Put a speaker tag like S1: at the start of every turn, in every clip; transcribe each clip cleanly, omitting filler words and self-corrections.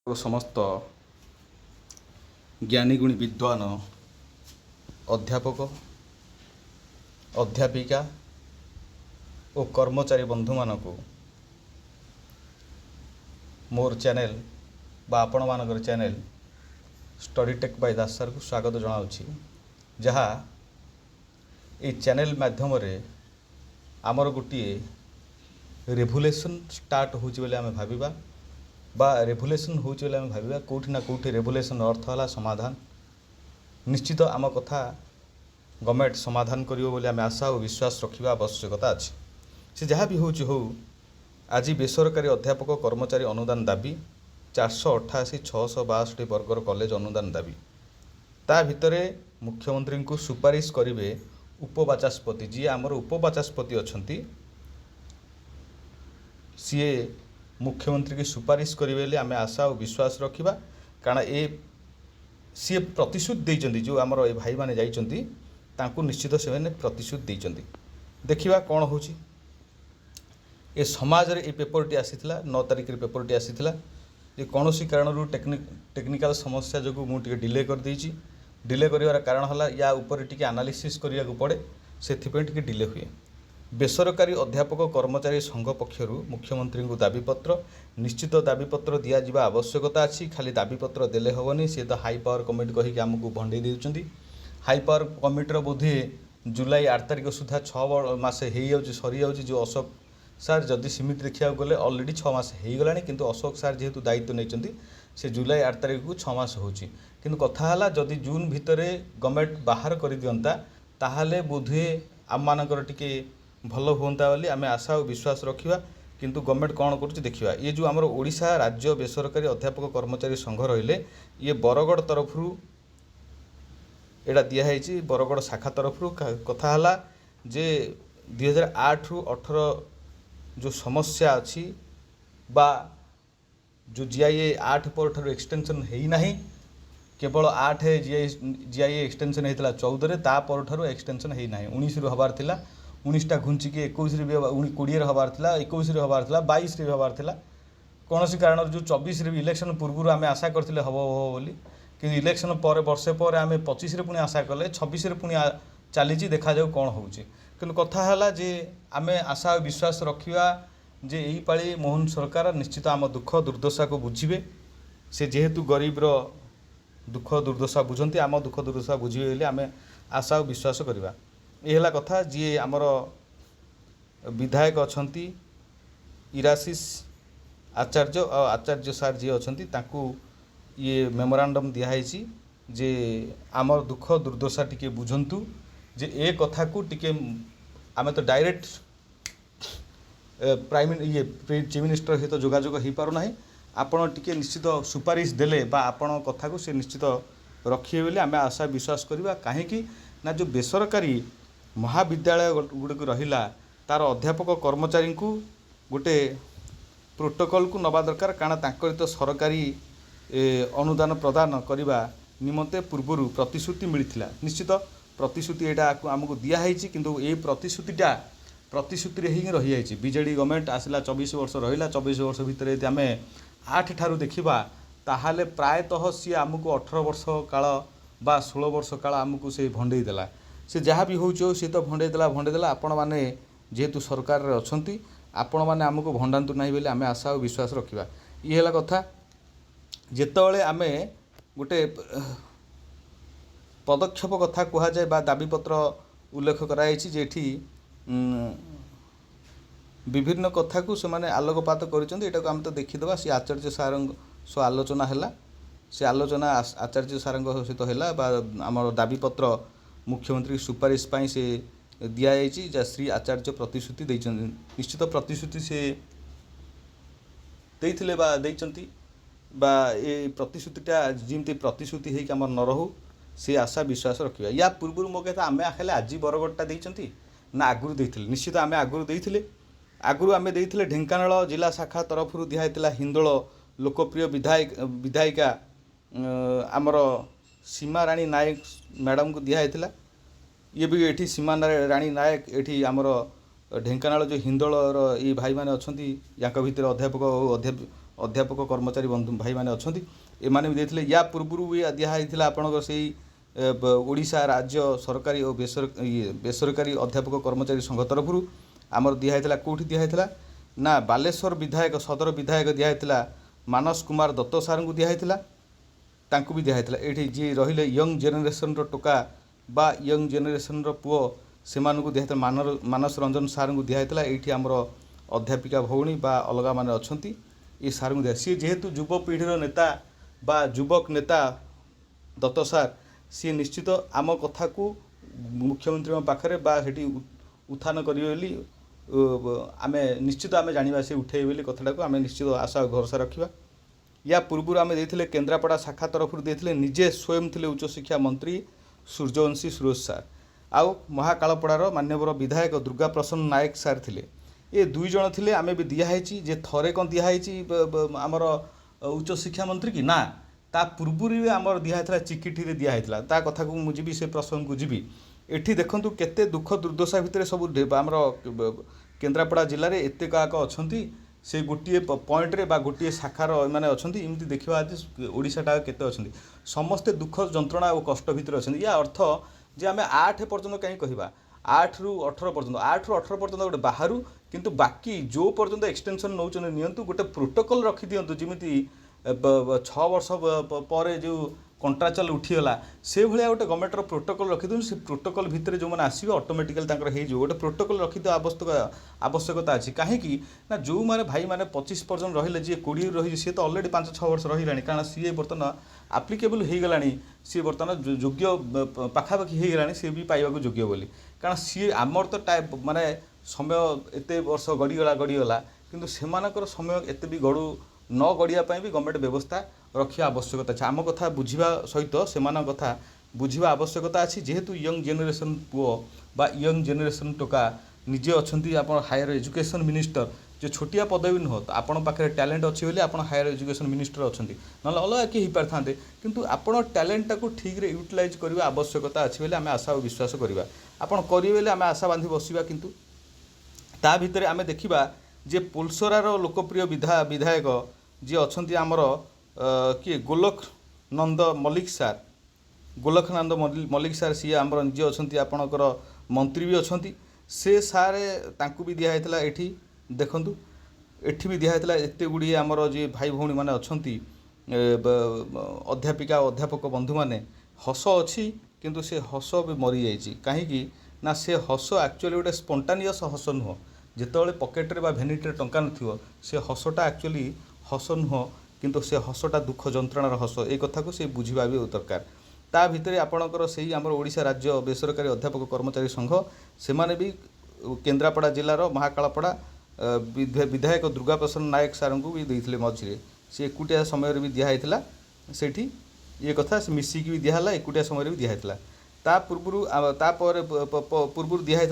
S1: समस्त ज्ञानीगुणी विद्वान अध्यापक अध्यापिका और कर्मचारी बंधु मानक मोर चैनल बा आपण मानकर चैनल स्टडी टेक बाय दास सर को स्वागत जनाऊँगी जहाँ ये चैनल माध्यम आमर गोटे रेभुलेसन स्टार्ट होची आम भाविबा बा रेभुलेसन होची आम भाविबा कोठी ना कोठी रेभुलेसन अर्थ है समाधान निश्चित आम कथा गवर्नमेंट समाधान करियो बोली आम आशा और विश्वास रखा आवश्यकता अच्छे से जहाँ भी होची हो आज बेसरकारी अध्यापक कर्मचारी अनुदान दाबी 488 662 वर्गर कॉलेज अनुदान दाबी ता भितरे मुख्यमंत्री को सुपारिश करेंगे उपबाचस्पति जी आमर उपबाचस्पति अच्छा सीए मुख्यमंत्री की सुपारिश करेंगे आम आशा और विश्वास रखा कारण ए सी प्रतिश्रुति देइचंदी जो आमर ए भाई माने जाइचंदी तांको निश्चित से प्रतिश्रुति देइचंदी देखिबा कौन होची ए समाज रे ए पेपरटी आसीथिला 9 तारिख रे पेपरटी आसीथिला जे कौनसी कारण टेक्निकल समस्या जो मुझे डिले कर देइची डिले करिवार कारण हला या ऊपर टिके एनालिसिस करिया को पड़े सेथिपे टिके डिले हुए बेसरकारी अध्यापक कर्मचारी संघ पक्षर मुख्यमंत्री को दाबीपत्र निश्चित दाबीपत्र दि जा आवश्यकता अच्छी खाली दाबीपत्र देले हेनी सी तो हाई पावर कमिटी कहीकि आमको भंडे देउछंती हाई पावर कमिटर बोधे जुलाई 8 तारिख सुधा 6 मास हो सरी जाऊँ जो अशोक सार जदि सीमित देखा गले अलरेडी 6 मास हो गला किंतु अशोक सार जेहेतु दायित्व नहीं से जुलाई 8 तारिख को 6 मास होची किंतु कथा है जदि जून भितर गवर्नमेंट बाहर कर दियंता ताहाले बोधे आम मानकर टिके भल हुंता बोली आम आशा और विश्वास रखा किंतु गवर्नमेंट कौन कर देखा ये जो आमर ओडिशा राज्य बेसरकारी अध्यापक कर्मचारी संघ रहिले ये बरगड़ तरफ एटा दिखाई बरगड़ शाखा तरफ कथा है जे 2008 रु 18 जो समस्या अच्छी बा जो जीआईए 8 पर एक्सटेंशन है ना केवल 8 जीआईए एक्सटेंशन होता 14 तापर एक्सटेंशन है ना 19 रु हबार थिला 19टा घुंचिकी 21 20 हबार थिला 21 हबार थिला 22 हबार थिला कौन सी कारण जो 24 इलेक्शन पूर्व आम आशा करते हम बोली कि इलेक्शन पर वर्षे पर आम 25 पुणी आशा कले 26 पुणी चली देखा जाऊ कौन हो कि कथा है जे आम आशा और विश्वास रखा जे यही पाली मोहन सरकार निश्चित आम दुख दुर्दशा को बुझे से जेहेतु गरीबर दुख दुर्दशा बुझंती आम दुख दुर्दशा बुझे बोली आम आशा और विश्वास करवा यह कथा जी आमर विधायक अच्छा इराशिष आचार्य और आचार्य सार जी अच्छा ये मेमोरांडम दिखाई जे आमर दुख दुर्दशा टिके बुझंतु जे ए कथा को टिके आमे तो डायरेक्ट प्राइम ये चीफ मिनिस्टर सहित जोगाजोग हो पार ना आपण टिके निश्चित सुपारिश देले बा आपण कथा को से निश्चित रखिए बोली आम आशा विश्वास करवा कहीं ना जो बेसरकारी महाविद्यालय गुड़िक रहा तार अध्यापक कर्मचारी को गोटे प्रोटोकॉल को नवा दरकार कारण तांकर तो सरकारी अनुदान प्रदान करने निमंते पूर्वर प्रतिश्रुति मिलता निश्चित प्रतिश्रुति यहाँ आमको दिखाई किंतु ये प्रतिश्रुति ही रही जाइए बीजेडी गवर्नमेंट आसला 24 वर्ष रहा 24 वर्ष भितर यदि आम 8 ठारू देखा ताहले प्रायतः सी आमको 18 वर्ष काल बा 16 वर्ष काल आमको से भंडई देला से जहाँ भी हो सी तो भंडेदेला आपण मैंने जेहेतु सरकार अच्छा आपण मैंने आमको भंडातु ना बोली आम आशा और विश्वास रखा ये है कथा जितेबाला आम गोटे पदक्षेप कथा कहुए बा दाबीपत्र उल्लेख कराई जेठी विभिन्न कथा को से माने आलोकपात कर आम तो देखीदे सी आचार्य सार सह आलोचना है से आलोचना आचार्य सार सहित है आम दाबीपत्र मुख्यमंत्री सुपारिश पाई से दिखाई श्री आचार्य प्रतिश्रुति निश्चित प्रतिश्रुति से देइथिले बा देइचंती बा ये प्रतिश्रुतिटा जमी प्रतिश्रुति होकर आम न रहू से आशा विश्वास रखा या पूर्व मो कहता आम खाली आज बरगड़टा देइचंती ना आगुरी देइथिले निश्चित आम आगुरी देइथिले आगुरी आम देइथिले ढेंकानाल जिला शाखा तरफ दिखाई हिंदोल लोकप्रिय विधायिका आमर सीमा राणी नायक मैडम को दिखाई ये भी ये सीमा राणी नायक ये आमर ढेंकानाल जो हिंदोलर ये भाई मैंने अच्छा या भितर अध्यापक अध्यापक कर्मचारी बंधु भाई मैंने अच्छा एमाने भी देते या पूर्व भी दिखाई आपणकर से ओडिशा राज्य सरकारी और बेसरकारी अध्यापक कर्मचारी संघ तरफ आमर दिखाई कौटी दिखाई ना बालेश्वर विधायक सदर विधायक दिखाई मानस कुमार दत्त सार को दिखाई भी दिखाई ये जी रही यंग जेनेरेशन टोका बा यंग जेनेरेशन पुओ से दिखाई मानस रंजन सार को दिखाई ये आमर अध्यापिका भौणी बा अलग मैंने अच्छा ये सार को दिया सी जेहेतु युवपीढ़ीर नेता बा युवक नेता दत्त सार सी निश्चित आम कथा को मुख्यमंत्री पाखे बा सेठी उत्थान करेंगे आम निश्चित आम जाना से उठे कथाटा को आम निश्चित आशा और भरोसा रखा या पूर्व आम देते केन्द्रापड़ा शाखा तरफ देते निजे स्वयं थे उच्चशिक्षा मंत्री सूर्यवंशी सुरेश सार आउ महाकालपड़ार मान्यवर विधायक दुर्गा प्रसन्न नायक सार थे ये दुई जन थे आम भी दिखाई जे थरे कौन दिखाई आमर उच्चशिक्षा मंत्री की ना ता पूर्व भी आमर दिखाई चिकिटी दिखाई ता कथा को मुझे से प्रसंग को जीवी एठी देखंतु केते दुख दुर्दशा भितर सब आमर केन्द्रापड़ा जिले में एत काक अच्छा से गोटे पॉइंट रे बा गोटे शाखार मैंने अच्छा इमती देखा आज ओडिशाटा केते अच्छा समस्ते दुख जंत्रणा और कष्ट भितर अच्छा या अर्थ जे आम 8 पर्यटन कहीं कहवा 8 रु 18 पर्यटन 8 रु 18 पर्यटन गोटे बाहर किंतु बाकी जो पर्यटन एक्सटेंशन नौ नियंतु गोटे प्रोटोकॉल रखी दिंतु जमी 6 वर्ष पर जो कंट्राक्चुअल उठीगला से भाया गोटे गवर्नमेंटर प्रोटोकॉल रखी दिखाँ से प्रोटोकॉल भितर जो मैंने आसवे ऑटोमेटिकली हो गोटे प्रोटोकॉल रखी आवश्यकता अच्छी कहीं ना जो मैंने भाई मैंने 25 पर्यटन रही जी 20 रही सी तो अलरेडी 5-6 वर्ष रही कारण सी बर्तमान आप्लिकेबल हो गला सी बर्तमान योग्य पाखापाखि हो गला सी भी पाइबा योग्य बोली कारण सी आमर तो माने समय एत वर्ष गड़ीगला किंतु सेमानकर समय एत भी गड़ू न गड़ियापाई भी गवर्नमेंट व्यवस्था रखा आवश्यकता अच्छे आम कथा बुझा सहित से कथा बुझा आवश्यकता अच्छी जेहेतु यंग जेनेरेशन पुओ बा यंग जेनेरेशन टोका निजे अच्छा आप हायर एजुकेशन मिनिस्टर जो छोटिया पदवी नुह तो आपण पाखे टैलेंट अच्छी बोली आप हायर एजुकेशन मिनिस्टर अच्छा ना अलग किए पारि था किंतु आपण टैलेंटा को ठीक रे यूटिलाइज करने आवश्यकता अच्छी बोली आम आशा और विश्वास करवा आपड़ करेंगे आम आशा बांधि बसवा किंतु ता भितर आम देखा जे पोलसरार लोकप्रिय विधायक जी अच्छा आमर किए गोलखनंद मल्लिक सार गोलखनंद मल्लिक सार सी आमर निजे अच्छा आपणकर मंत्री भी अच्छा से सारे तांकु भी दिखाई एठी देखंतु एठी भी दिखाई एत गुड़ी आमर जी भाई भौणी मैंने अच्छा अध्यापिका अध्यापक बंधु मैंने हस अच्छी किंतु से हस भी मरी जाइए कहीं ना से हस एक्चुअली गोटे स्पंटानियस हस नुह जिते पकेट्रे भेनिट्रे टंका न से हसटा एक्चुअली हस नुह किंतु से हसटा दुख जंत्रणार हस ये कथा को से बुझा भी दरकार ता भितर आपणकर से आमर ओडिशा राज्य बेसरकारी अध्यापक कर्मचारी संघ से माने भी केन्द्रापड़ा जिलार महाकालपड़ा विधायक दुर्गा प्रसन्न नायक सार को भी देते मझे सी एकुटिया समय भी दिखाई सेठी ये कथा से मिसिकी भी दिहला एकुटिया समय भी दिखाई ता पूर्व दिखाई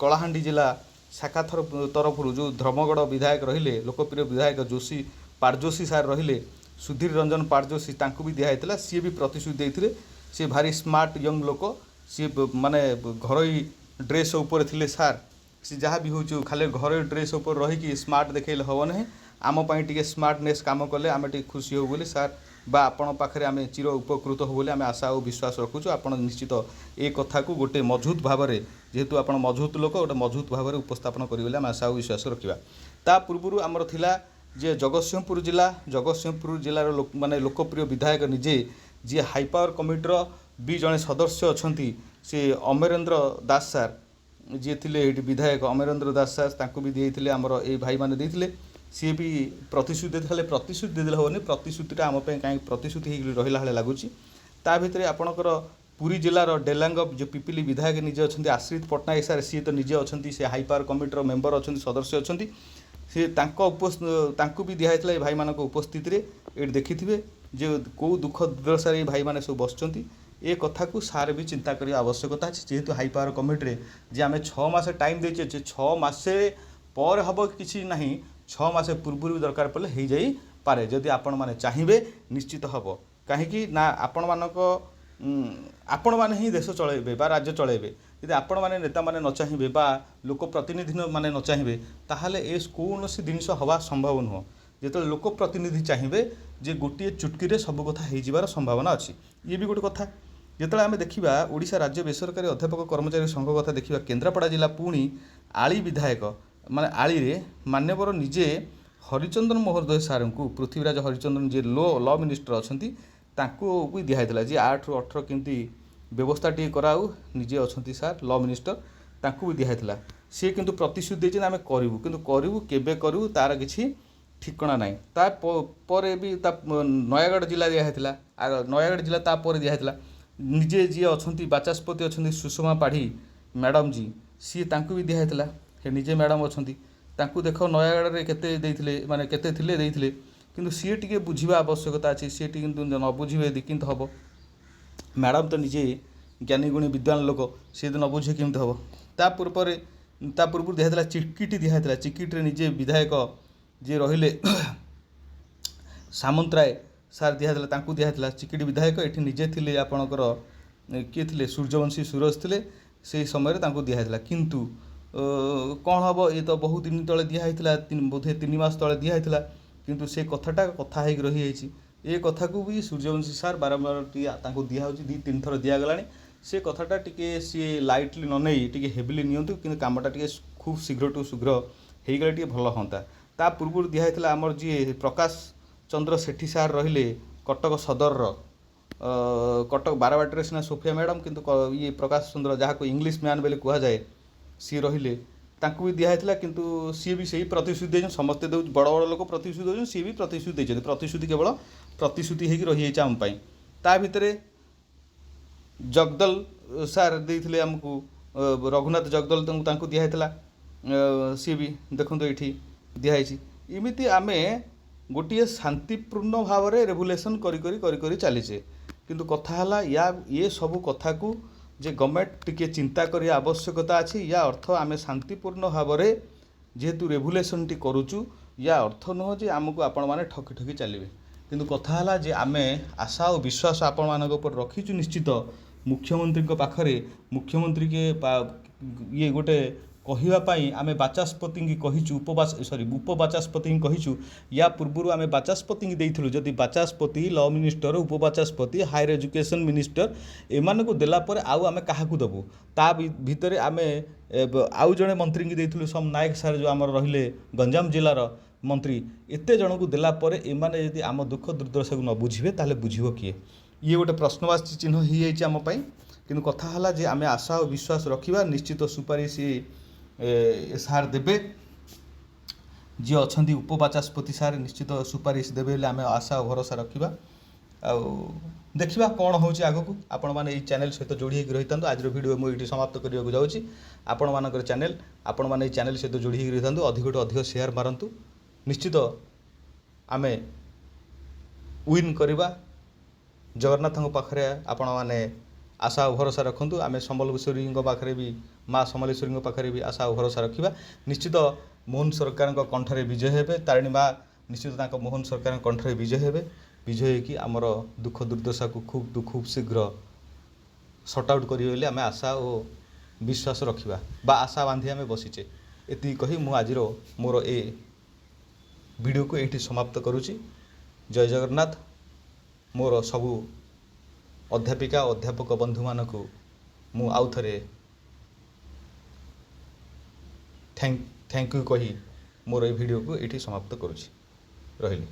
S1: कलाहांडी जिला शाखा तरफ जो धर्मगढ़ विधायक रहिले लोकप्रिय विधायक जोशी पारजोशी सार रहिले सुधीर रंजन पारजोशी तांकु भी दिखाई सी भी प्रतिश्रुति देते सी भारी स्मार्ट यंग लोक सी माने घरोई ड्रेस उपर थिले सार सी जहाँ भी हो खाली घरोई ड्रेस उपर रही स्मार्ट देखले हम ना आम टे स्मार्टनेस काम कले आम टे खुशी हो बोली सार बा आपण पाखे आम चिर उपकृत हो बोली आम आशा और विश्वास रखुचु आप निश्चित ए कथा को गोटे मजबूत भाव में जेहेतु आप मजबूत लोक गोटे मजबूत भाव में उपस्थापन करेंगे आम आशा और विश्वास रखा ता पूर्व आमर थिला जे जगतसिंहपुर जिलार माने लोकप्रिय विधायक निजे जी हाई पावर कमिटर भी जड़े सदस्य अच्छा से अमरेन्द्र दास सार जी थे विधायक अमरेन्द्र दास सार तांको भी देते आमर ये भाई मैंने देते सी भी प्रतिश्रुति देते प्रतिश्रुति देदेले हेनी प्रतिश्रुतिटा आम कहीं प्रतिश्रुति रहा लगुच ता भितर आपणकर पुरी जिलार डेलांग जो पिपिली विधायक निजे अच्छा आश्रित पट्टनायक सार सी तो निजे अच्छा से हाई पावर कमिटर मेंबर अच्छा सदस्य अच्छा सी तांको भी दिखाई भाई मान उपस्थित ये देखिथे जे कौ दुख दुर्दशार ये भाई मैंने सब बसुँच ए कथा को सार भी चिंता करने आवश्यकता अच्छे जेहेतु हाई पावर कमिटी जे आम 6 मास टाइम देचे 6 मासे पर हम कि ना 6 मास पूर्व भी दरकार पड़े हो जाई पारे जदि आपण माने चाहिए निश्चित हम कहीं ना आपण मैंने ही देश चलैबे बा राज्य चलैबे यदि आपण मैंने नेता मैंने न चाहिए बा लोक प्रतिनिधि मैंने न चाहिए ताहले ए कौन जिनस हवा संभव नुह ଯେତେବେଳେ ଲୋକପ୍ରତିନିଧି ଚାହିଁବେ ଯେ ଗୋଟିଏ ଚୁଟକିରେ ସବୁ କଥା ହେଇଯିବାର ସମ୍ଭାବନା ଅଛି। ଇଏ ବି ଗୋଟେ କଥା। ଯେତେବେଳେ ଆମେ ଦେଖିବା ଓଡ଼ିଶା ରାଜ୍ୟ ବେସରକାରୀ ଅଧ୍ୟାପକ କର୍ମଚାରୀ ସଂଘ କଥା ଦେଖିବା, କେନ୍ଦ୍ରାପଡ଼ା ଜିଲ୍ଲା ପୁଣି ଆଳି ବିଧାୟକ ମାନେ ଆଳିରେ ମାନ୍ୟବର ନିଜେ ହରିଚନ୍ଦନ ମହୋଦୟ ସାର୍ଙ୍କୁ, ପୃଥ୍ୱୀରାଜ ହରିଚନ୍ଦନ ଯିଏ ଲ ମିନିଷ୍ଟର ଅଛନ୍ତି, ତାଙ୍କୁ ବି ଦିଆହେଇଥିଲା ଯେ 8ରୁ 18 କେମିତି ବ୍ୟବସ୍ଥା ଟିକେ କରାଉ, ନିଜେ ଅଛନ୍ତି ସାର୍ ଲ ମିନିଷ୍ଟର, ତାଙ୍କୁ ବି ଦିଆହେଇଥିଲା। ସିଏ କିନ୍ତୁ ପ୍ରତିଶ୍ରୁତି ଦେଇଛନ୍ତି ଆମେ କରିବୁ, କିନ୍ତୁ କରିବୁ କେବେ କରିବୁ ତାର କିଛି ଠିକଣା ନାହିଁ। ତାପରେ ବି ତା ନୟାଗଡ଼ ଜିଲ୍ଲା ଦିଆହେଇଥିଲା, ନୟାଗଡ଼ ଜିଲ୍ଲା ତାପରେ ଦିଆହେଇଥିଲା। ନିଜେ ଯିଏ ଅଛନ୍ତି ବାଚସ୍ପତି ଅଛନ୍ତି ସୁଷମା ପାଢ଼ୀ ମ୍ୟାଡ଼ାମ୍ जी, ସିଏ ତାଙ୍କୁ ବି ଦିଆହେଇଥିଲା। ସେ ନିଜେ ମ୍ୟାଡ଼ାମ୍ ଅଛନ୍ତି, ତାଙ୍କୁ ଦେଖ ନୟାଗଡ଼ରେ କେତେ ଦେଇଥିଲେ, ମାନେ କେତେ ଥିଲେ ଦେଇଥିଲେ, କିନ୍ତୁ ସିଏ ଟିକେ ବୁଝିବା ଆବଶ୍ୟକତା ଅଛି। ସିଏ ଟିକେ କିନ୍ତୁ ନ ବୁଝିବେ କେମିତି ହେବ। ମ୍ୟାଡ଼ାମ୍ ତ ନିଜେ ଜ୍ଞାନୀ ଗୁଣୀ ବିଦ୍ୱାନ ଲୋକ, ସିଏ ଯଦି ନ ବୁଝିବେ କେମିତି ହେବ। ତା ପୂର୍ବରୁ ଦିଆହେଇଥିଲା ଚିକିଟି ଦିଆହେଇଥିଲା। ଚିକିଟିରେ ନିଜେ ବିଧାୟକ ଯିଏ ରହିଲେ ସାମନ୍ତରାୟ ସାର୍ ଦିଆହେଇଥିଲା, ତାଙ୍କୁ ଦିଆହେଇଥିଲା। ଚିକିଟି ବିଧାୟକ ଏଠି ନିଜେ ଥିଲେ ଆପଣଙ୍କର କିଏ ଥିଲେ, ସୂର୍ଯ୍ୟବଂଶୀ ସୁରଜ ଥିଲେ, ସେହି ସମୟରେ ତାଙ୍କୁ ଦିଆହେଇଥିଲା। କିନ୍ତୁ କ'ଣ ହେବ, ଏ ତ ବହୁତ ଦିନ ତଳେ ଦିଆହେଇଥିଲା, ବୋଧେ 3 ମାସ ତଳେ ଦିଆହେଇଥିଲା, କିନ୍ତୁ ସେ କଥାଟା କଥା ହେଇକି ରହିଯାଇଛି। ଏ କଥାକୁ ବି ସୂର୍ଯ୍ୟବଂଶୀ ସାର୍ ବାରମ୍ବାର ଟିକେ ତାଙ୍କୁ ଦିଆହେଉଛି, 2-3 ଥର ଦିଆଗଲାଣି। ସେ କଥାଟା ଟିକେ ସିଏ ଲାଇଟଲି ନ ନେଇ ଟିକେ ହେଭିଲି ନିଅନ୍ତୁ, କିନ୍ତୁ କାମଟା ଟିକେ ଖୁବ୍ ଶୀଘ୍ରଠୁ ଶୀଘ୍ର ହେଇଗଲେ ଟିକେ ଭଲ ହୁଅନ୍ତା। ତା ପୂର୍ବରୁ ଦିଆହେଇଥିଲା ଆମର ଯିଏ ପ୍ରକାଶ ଚନ୍ଦ୍ର ସେଠୀ ସାର୍ ରହିଲେ କଟକ ସଦରର, କଟକ ବାରବାଟୀରେ ସିନା ସୋଫିଆ ମ୍ୟାଡ଼ାମ୍, କିନ୍ତୁ ଇଏ ପ୍ରକାଶ ଚନ୍ଦ୍ର ଯାହାକୁ ଇଂଲିଶ ମ୍ୟାନ୍ ବୋଲି କୁହାଯାଏ, ସିଏ ରହିଲେ, ତାଙ୍କୁ ବି ଦିଆହେଇଥିଲା। କିନ୍ତୁ ସିଏ ବି ସେଇ ପ୍ରତିଶ୍ରୁତି ଦେଇଛନ୍ତି। ସମସ୍ତେ ଦେଉଛି, ବଡ଼ ବଡ଼ ଲୋକ ପ୍ରତିଶ୍ରୁତି ଦେଉଛନ୍ତି, ସିଏ ବି ପ୍ରତିଶ୍ରୁତି ଦେଇଛନ୍ତି। ପ୍ରତିଶ୍ରୁତି କେବଳ ପ୍ରତିଶ୍ରୁତି ହେଇକି ରହିଯାଇଛି ଆମ ପାଇଁ। ତା ଭିତରେ ଜଗଦଲ ସାର୍ ଦେଇଥିଲେ ଆମକୁ, ରଘୁନାଥ ଜଗଦଲ ତାଙ୍କୁ ଦିଆହେଇଥିଲା, ସିଏ ବି ଦେଖନ୍ତୁ ଏଇଠି ଦିଆହେଇଛି। ଏମିତି ଆମେ ଗୋଟିଏ ଶାନ୍ତିପୂର୍ଣ୍ଣ ଭାବରେ ରେଭୁଲେସନ୍ କରି ଚାଲିଛେ। କିନ୍ତୁ କଥା ହେଲା ଏ ସବୁ କଥାକୁ ଯେ ଗଭର୍ଣ୍ଣମେଣ୍ଟ ଟିକେ ଚିନ୍ତା କରିବା ଆବଶ୍ୟକତା ଅଛି। ୟା ଅର୍ଥ ଆମେ ଶାନ୍ତିପୂର୍ଣ୍ଣ ଭାବରେ ଯେହେତୁ ରେଭୁଲେସନ୍ଟି କରୁଛୁ, ୟା ଅର୍ଥ ନୁହଁ ଯେ ଆମକୁ ଆପଣମାନେ ଠକି ଚାଲିବେ। କିନ୍ତୁ କଥା ହେଲା ଯେ ଆମେ ଆଶା ଓ ବିଶ୍ୱାସ ଆପଣମାନଙ୍କ ଉପରେ ରଖିଛୁ ନିଶ୍ଚିତ ମୁଖ୍ୟମନ୍ତ୍ରୀଙ୍କ ପାଖରେ। ମୁଖ୍ୟମନ୍ତ୍ରୀକେ ଇଏ ଗୋଟେ କହିବା ପାଇଁ ଆମେ ବାଚସ୍ପତିଙ୍କୁ କହିଛୁ, ଉପବାଚସ୍ପତିଙ୍କୁ କହିଛୁ। ୟା ପୂର୍ବରୁ ଆମେ ବାଚସ୍ପତିଙ୍କୁ ଦେଇଥିଲୁ, ଯଦି ବାଚସ୍ପତି, ଲ ମିନିଷ୍ଟର, ଉପବାଚସ୍ପତି, ହାୟର ଏଜୁକେସନ୍ ମିନିଷ୍ଟର ଏମାନଙ୍କୁ ଦେଲା ପରେ ଆଉ ଆମେ କାହାକୁ ଦେବୁ। ତା ଭିତରେ ଆମେ ଆଉ ଜଣେ ମନ୍ତ୍ରୀଙ୍କୁ ଦେଇଥିଲୁ, ସୋମ ନାୟକ ସାର୍ ଯେଉଁ ଆମର ରହିଲେ ଗଞ୍ଜାମ ଜିଲ୍ଲାର ମନ୍ତ୍ରୀ। ଏତେ ଜଣଙ୍କୁ ଦେଲା ପରେ ଏମାନେ ଯଦି ଆମ ଦୁଃଖ ଦୁର୍ଦ୍ଦଶାକୁ ନ ବୁଝିବେ ତାହେଲେ ବୁଝିବ କିଏ? ଇଏ ଗୋଟେ ପ୍ରଶ୍ନବାଚୀ ଚିହ୍ନ ହେଇଯାଇଛି ଆମ ପାଇଁ। କିନ୍ତୁ କଥା ହେଲା ଯେ ଆମେ ଆଶା ଓ ବିଶ୍ୱାସ ରଖିବା, ନିଶ୍ଚିତ ସୁପାରିଶ ସାର୍ ଦେବେ। ଯିଏ ଅଛନ୍ତି ଉପବାଚସ୍ପତି ସାର୍ ନିଶ୍ଚିତ ସୁପାରିଶ ଦେବେ ବୋଲି ଆମେ ଆଶା ଓ ଭରସା ରଖିବା। ଆଉ ଦେଖିବା କ'ଣ ହେଉଛି ଆଗକୁ। ଆପଣମାନେ ଏଇ ଚ୍ୟାନେଲ୍ ସହିତ ଯୋଡ଼ି ହେଇକି ରହିଥାନ୍ତୁ। ଆଜିର ଭିଡ଼ିଓ ମୁଁ ଏଇଠି ସମାପ୍ତ କରିବାକୁ ଯାଉଛି। ଆପଣମାନଙ୍କର ଚ୍ୟାନେଲ୍, ଆପଣମାନେ ଏଇ ଚ୍ୟାନେଲ୍ ସହିତ ଯୋଡ଼ି ହେଇକି ରହିଥାନ୍ତୁ। ଅଧିକଠୁ ଅଧିକ ସେୟାର ମାରନ୍ତୁ। ନିଶ୍ଚିତ ଆମେ ୱିନ୍ କରିବା। ଜଗନ୍ନାଥଙ୍କ ପାଖରେ ଆପଣମାନେ ଆଶା ଓ ଭରସା ରଖନ୍ତୁ। ଆମେ ସମ୍ବଲେଶ୍ୱରୀଙ୍କ ପାଖରେ ବି, ମା ସମଲେଶ୍ୱରୀଙ୍କ ପାଖରେ ବି ଆଶା ଓ ଭରସା ରଖିବା। ନିଶ୍ଚିତ ମୋହନ ସରକାରଙ୍କ କଣ୍ଠରେ ବିଜୟ ହେବେ। ତାରିଣୀ ମା ନିଶ୍ଚିତ ତାଙ୍କ ମୋହନ ସରକାରଙ୍କ କଣ୍ଠରେ ବିଜୟ ହେବେ। ବିଜୟ ହେଇକି ଆମର ଦୁଃଖ ଦୁର୍ଦ୍ଦଶାକୁ ଖୁବ୍ ଶୀଘ୍ର ସର୍ଟ ଆଉଟ୍ କରିବେ ବୋଲି ଆମେ ଆଶା ଓ ବିଶ୍ୱାସ ରଖିବା, ବା ଆଶା ବାନ୍ଧି ଆମେ ବସିଛେ। ଏତିକି କହି ମୁଁ ଆଜିର ମୋର ଏ ଭିଡ଼ିଓକୁ ଏଇଠି ସମାପ୍ତ କରୁଛି। ଜୟ ଜଗନ୍ନାଥ। ମୋର ସବୁ ଅଧ୍ୟାପିକା ଅଧ୍ୟାପକ ବନ୍ଧୁମାନଙ୍କୁ ମୁଁ ଆଉ ଥରେ ଥ୍ୟାଙ୍କ ୟୁ କହି ମୋର ଏ ଭିଡ଼ିଓକୁ ଏଇଠି ସମାପ୍ତ କରୁଛି। ରହିଲି।